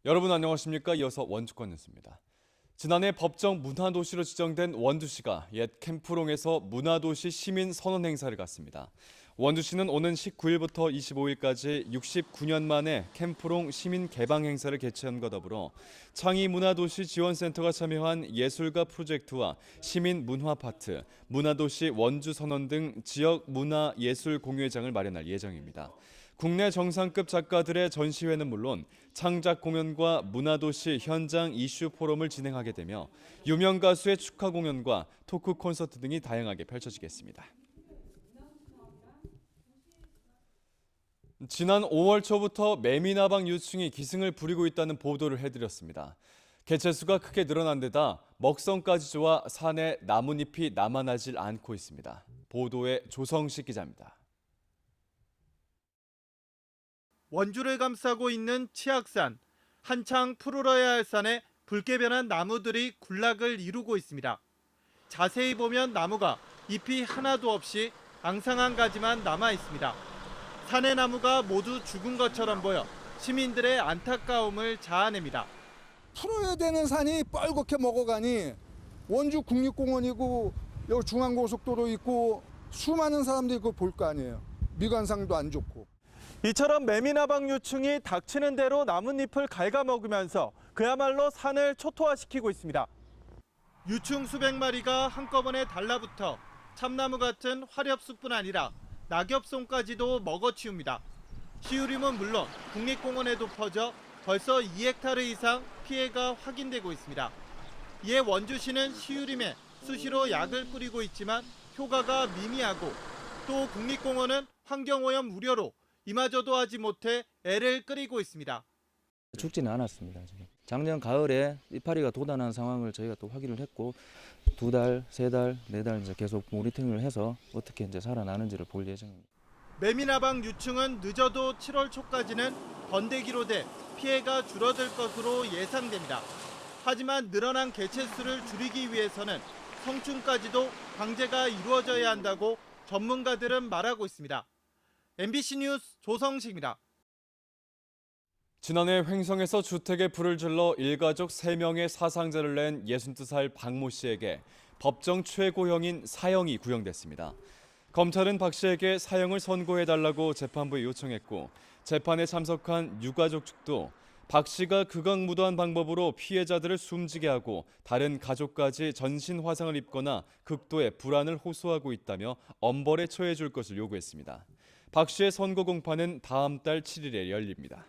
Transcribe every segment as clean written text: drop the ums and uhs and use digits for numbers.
여러분 안녕하십니까? 이어서 원주권 뉴스입니다. 지난해 법정 문화도시로 지정된 원주시가 옛 캠프롱에서 문화도시 시민 선언 행사를 갖습니다. 원주시는 오는 19일부터 25일까지 69년 만에 캠프롱 시민 개방 행사를 개최함과 더불어 창의문화도시 지원센터가 참여한 예술가 프로젝트와 시민 문화 파트, 문화도시 원주 선언 등 지역 문화 예술 공유회장을 마련할 예정입니다. 국내 정상급 작가들의 전시회는 물론 창작 공연과 문화도시 현장 이슈 포럼을 진행하게 되며 유명 가수의 축하 공연과 토크 콘서트 등이 다양하게 펼쳐지겠습니다. 지난 5월 초부터 매미나방 유충이 기승을 부리고 있다는 보도를 해드렸습니다. 개체수가 크게 늘어난 데다 먹성까지 좋아 산에 나뭇잎이 남아나질 않고 있습니다. 보도에 조성식 기자입니다. 원주를 감싸고 있는 치악산, 한창 푸르러야 할 산에 붉게 변한 나무들이 군락을 이루고 있습니다. 자세히 보면 나무가 잎이 하나도 없이 앙상한 가지만 남아 있습니다. 산의 나무가 모두 죽은 것처럼 보여 시민들의 안타까움을 자아냅니다. 풀어야 되는 산이 뻘겋게 먹어가니 원주 국립공원이고 여기 중앙고속도로 있고 수많은 사람들이 그거 볼 거 아니에요. 미관상도 안 좋고. 이처럼 매미나방 유충이 닥치는 대로 나뭇잎을 갉아먹으면서 그야말로 산을 초토화시키고 있습니다. 유충 수백 마리가 한꺼번에 달라붙어 참나무 같은 화렵숲뿐 아니라 낙엽송까지도 먹어치웁니다. 시우림은 물론 국립공원에도 퍼져 벌써 2헥타르 이상 피해가 확인되고 있습니다. 이에 원주시는 시우림에 수시로 약을 뿌리고 있지만 효과가 미미하고 또 국립공원은 환경오염 우려로 이마저도 하지 못해 애를 끓이고 있습니다. 죽지는 않았습니다. 지금. 작년 가을에 이파리가 돋아난 상황을 저희가 또 확인을 했고 2달, 3달, 4달 이제 계속 모니터링을 해서 어떻게 이제 살아나는지를 볼 예정입니다. 매미나방 유충은 늦어도 7월 초까지는 번데기로 돼 피해가 줄어들 것으로 예상됩니다. 하지만 늘어난 개체수를 줄이기 위해서는 성충까지도 방제가 이루어져야 한다고 전문가들은 말하고 있습니다. MBC 뉴스 조성식입니다. 지난해 횡성에서 주택에 불을 질러 일가족 3명의 사상자를 낸 62살 박모 씨에게 법정 최고형인 사형이 구형됐습니다. 검찰은 박 씨에게 사형을 선고해달라고 재판부에 요청했고 재판에 참석한 유가족 측도 박 씨가 극악무도한 방법으로 피해자들을 숨지게 하고 다른 가족까지 전신 화상을 입거나 극도의 불안을 호소하고 있다며 엄벌에 처해 줄 것을 요구했습니다. 박 씨의 선고 공판은 다음 달 7일에 열립니다.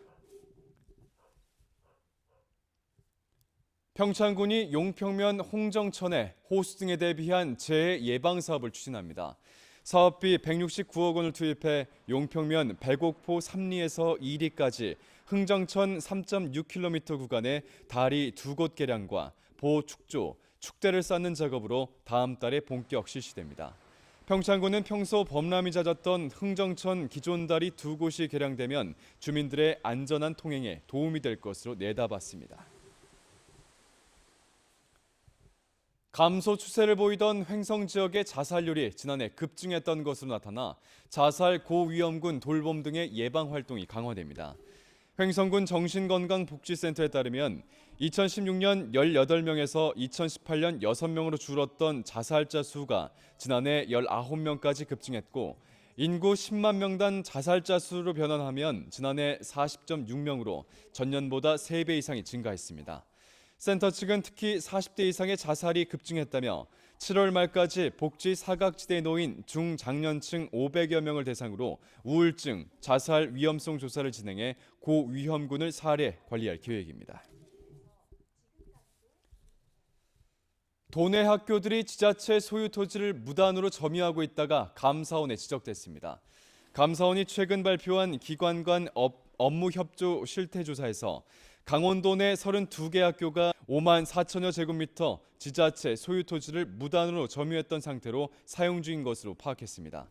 평창군이 용평면 홍정천에 호수 등에 대비한 재해 예방 사업을 추진합니다. 사업비 169억 원을 투입해 용평면 백옥포 3리에서 2리까지 흥정천 3.6km 구간에 다리 2곳 개량과 보축조, 축대를 쌓는 작업으로 다음 달에 본격 실시됩니다. 평창군은 평소 범람이 잦았던 흥정천 기존 다리 2곳이 개량되면 주민들의 안전한 통행에 도움이 될 것으로 내다봤습니다. 감소 추세를 보이던 횡성 지역의 자살률이 지난해 급증했던 것으로 나타나 자살 고위험군 돌봄 등의 예방 활동이 강화됩니다. 횡성군 정신건강복지센터에 따르면 2016년 18명에서 2018년 6명으로 줄었던 자살자 수가 지난해 19명까지 급증했고 인구 10만 명당 자살자 수로 변환하면 지난해 40.6명으로 전년보다 3배 이상이 증가했습니다. 센터 측은 특히 40대 이상의 자살이 급증했다며 7월 말까지 복지 사각지대에 놓인 중장년층 500여 명을 대상으로 우울증, 자살 위험성 조사를 진행해 고위험군을 사례 관리할 계획입니다. 도내 학교들이 지자체 소유 토지를 무단으로 점유하고 있다가 감사원에 지적됐습니다. 감사원이 최근 발표한 기관 간 업무 협조 실태 조사에서 강원도 내 32개 학교가 5만 4천여 제곱미터 지자체 소유 토지를 무단으로 점유했던 상태로 사용 중인 것으로 파악했습니다.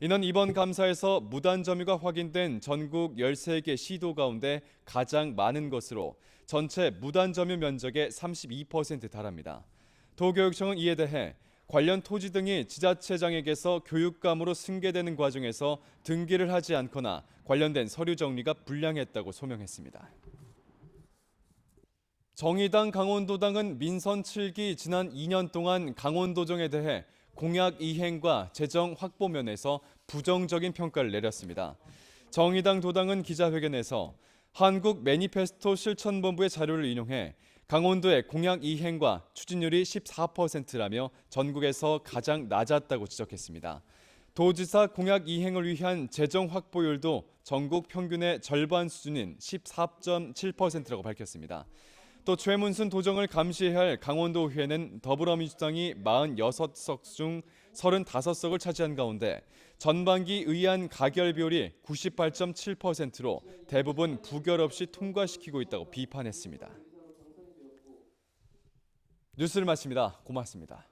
이는 이번 감사에서 무단 점유가 확인된 전국 13개 시도 가운데 가장 많은 것으로 전체 무단 점유 면적의 32%에 달합니다. 도교육청은 이에 대해 관련 토지 등이 지자체장에게서 교육감으로 승계되는 과정에서 등기를 하지 않거나 관련된 서류 정리가 불량했다고 소명했습니다. 정의당 강원도당은 민선 7기 지난 2년 동안 강원도정에 대해 공약 이행과 재정 확보 면에서 부정적인 평가를 내렸습니다. 정의당 도당은 기자회견에서 한국 매니페스토 실천본부의 자료를 인용해 강원도의 공약 이행과 추진율이 14%라며 전국에서 가장 낮았다고 지적했습니다. 도지사 공약 이행을 위한 재정 확보율도 전국 평균의 절반 수준인 14.7%라고 밝혔습니다. 또 최문순 도정을 감시해야 할 강원도의회는 더불어민주당이 46석 중 35석을 차지한 가운데 전반기 의안 가결 비율이 98.7%로 대부분 부결 없이 통과시키고 있다고 비판했습니다. 뉴스를 마칩니다. 고맙습니다.